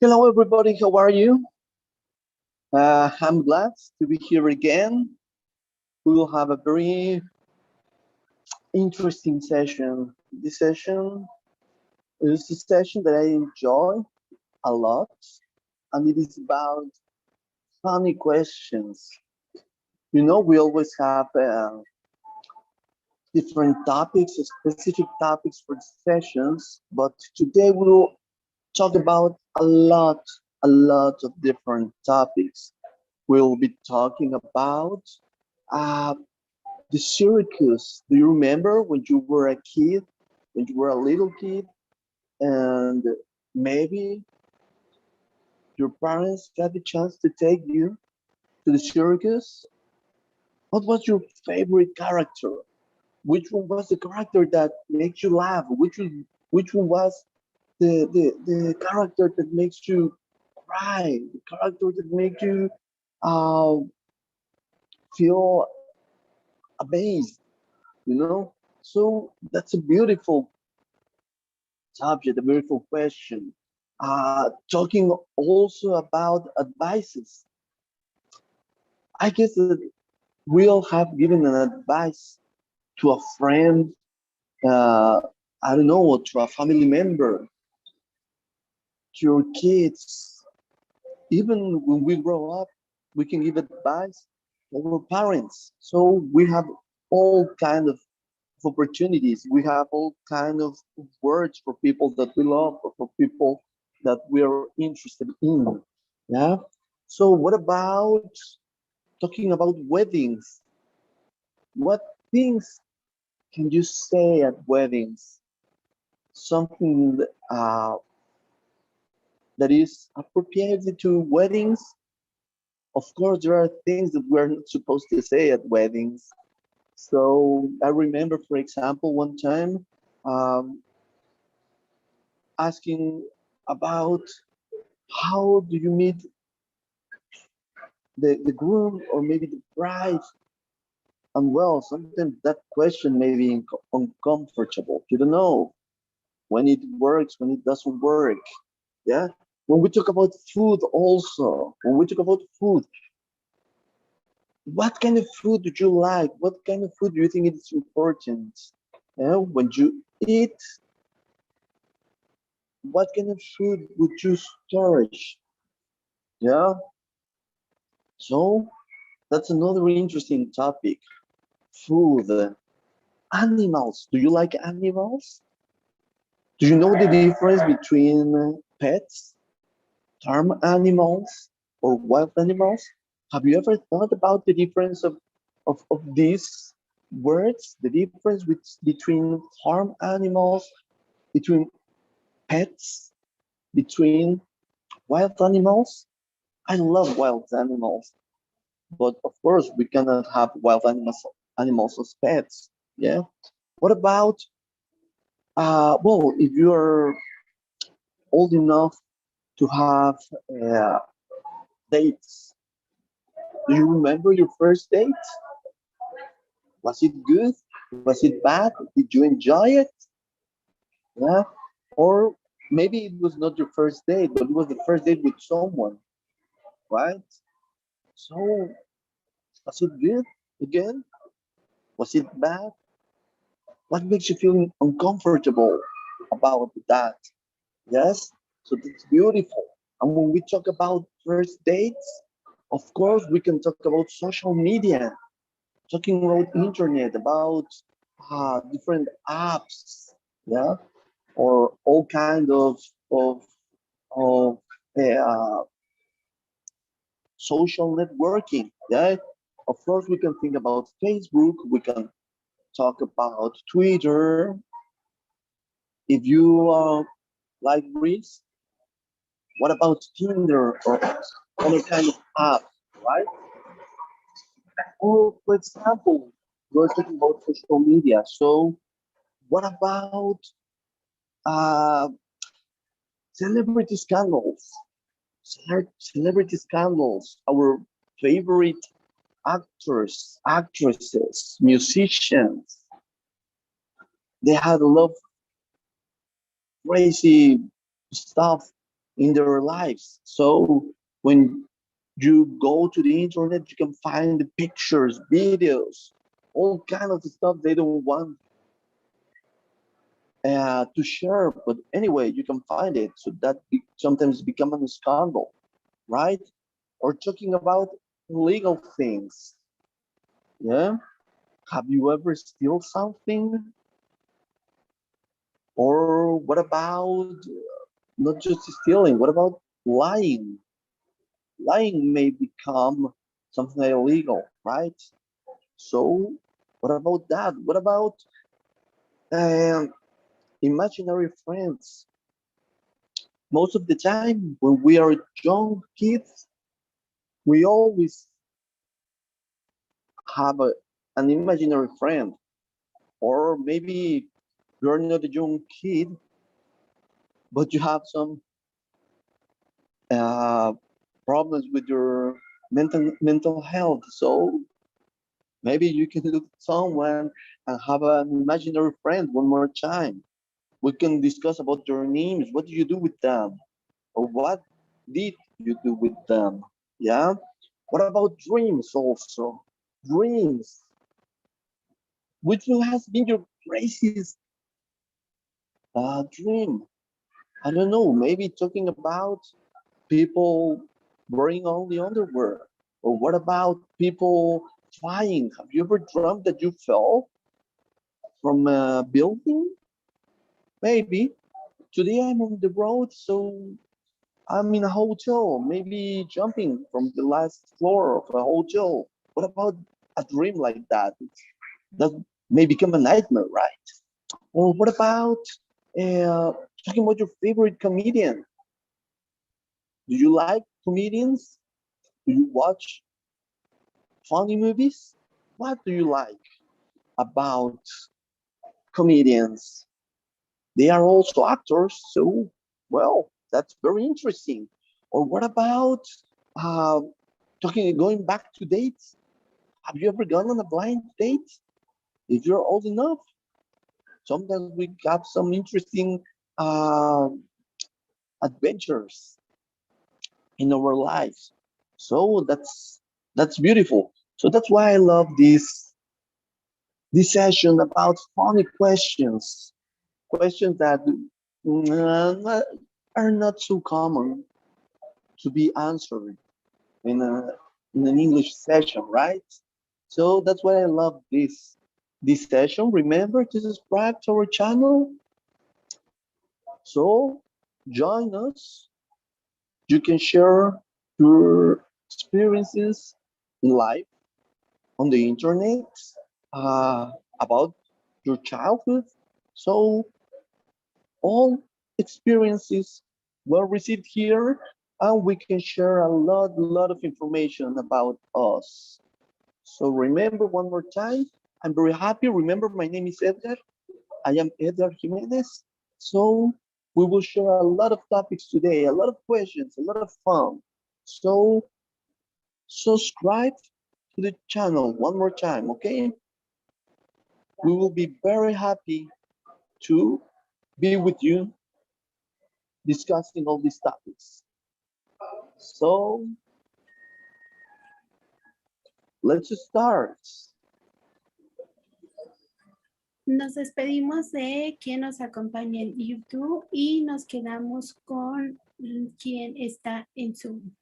Hello, everybody. How are you? I'm glad to be here again. We will have a very interesting session. This session is a session that I enjoy a lot, and it is about funny questions. We always have different topics, specific topics for sessions, but today we will talk about a lot of different topics. We'll be talking about uh, the circus. Do you remember when you were a kid, when you were a little kid, and maybe your parents got the chance to take you to the circus? What was your favorite character? Which one was the character that makes you laugh? Which one was the character that makes you cry? The character that makes you uh, feel amazed, you know? So that's a beautiful subject, a beautiful question. Talking also about advices. I guess that we all have given an advice to a friend, uh, I don't know, to a family member, to your kids. Even when we grow up, we can give advice to our parents. So we have all kind of opportunities. We have all kind of words for people that we love or for people that we are interested in. Yeah. So what about talking about weddings? What things can you say at weddings? Something that is appropriate to weddings? Of course, there are things that we're not supposed to say at weddings. So I remember, for example, one time um, asking about how do you meet the groom or maybe the bride? And well, sometimes that question may be uncomfortable. You don't know when it works, when it doesn't work. Yeah. When we talk about food, also, when we talk about food, what kind of food do you like? What kind of food do you think is important? Yeah. When you eat, what kind of food would you storage? Yeah. So that's another interesting topic. Food. Animals. Do you like animals? Do you know the difference between pets, farm animals, or wild animals? Have you ever thought about the difference of these words? The difference between farm animals, between pets, between wild animals? I love wild animals, but of course we cannot have wild animals as pets. Yeah. What about well, if you are old enough to have uh, dates. Do you remember your first date? Was it good? Was it bad? Did you enjoy it? Yeah. Or maybe it was not your first date, but it was the first date with someone, right? So was it good again? Was it bad? What makes you feel uncomfortable about that? Yes. So that's beautiful. And when we talk about first dates, of course, we can talk about social media, talking about internet, about different apps, yeah, or all kind of uh, social networking, yeah. Of course, we can think about Facebook. We can talk about Twitter. If you like reels, what about Tinder or other kind of app, right? Or for example, we're talking about social media. So what about uh, celebrity scandals? Celebrity scandals. Our favorite actors, actresses, musicians. They had a lot of crazy stuff in their lives. So when you go to the internet, you can find the pictures, videos, all kind of stuff they don't want to share. But anyway, you can find it. So that sometimes become a scandal, right? Or talking about legal things. Yeah. Have you ever steal something? Or what about not just stealing? What about lying? Lying may become something illegal, right? So, what about that? What about um, imaginary friends? Most of the time, when we are young kids, we always have an imaginary friend, or maybe you're not a young kid, but you have some uh, problems with your mental health. So maybe you can look at someone and have an imaginary friend one more time. We can discuss about their names. What do you do with them? Or what did you do with them? Yeah. What about dreams also? Dreams. Which one has been your craziest dream? I don't know. Maybe talking about people wearing only underwear. Or what about people flying? Have you ever dreamt that you fell from a building? Maybe. Today I'm on the road, so I'm in a hotel, maybe jumping from the last floor of a hotel. What about a dream like that? That may become a nightmare, right? Or what about uh, talking about your favorite comedian? Do you like comedians? Do you watch funny movies? What do you like about comedians? They are also actors, so, well, that's very interesting. Or what about uh, going back to dates? Have you ever gone on a blind date? If you're old enough, sometimes we got some interesting uh, adventures in our lives. So that's beautiful. So that's why I love this session about funny questions, questions that uh, are not so common to be answered in an English session, right? So that's why I love this session. Remember to subscribe to our channel. So join us. You can share your experiences in life on the internet uh, about your childhood. So all experiences were received here, and we can share a lot of information about us. So remember one more time, I'm very happy. Remember, my name is Edgar. I am Edgar Jimenez. So we will share a lot of topics today, a lot of questions, a lot of fun. So subscribe to the channel one more time, okay? We will be very happy to be with you discussing all these topics. So let's start. Nos despedimos de quien nos acompaña en YouTube y nos quedamos con quien está en Zoom.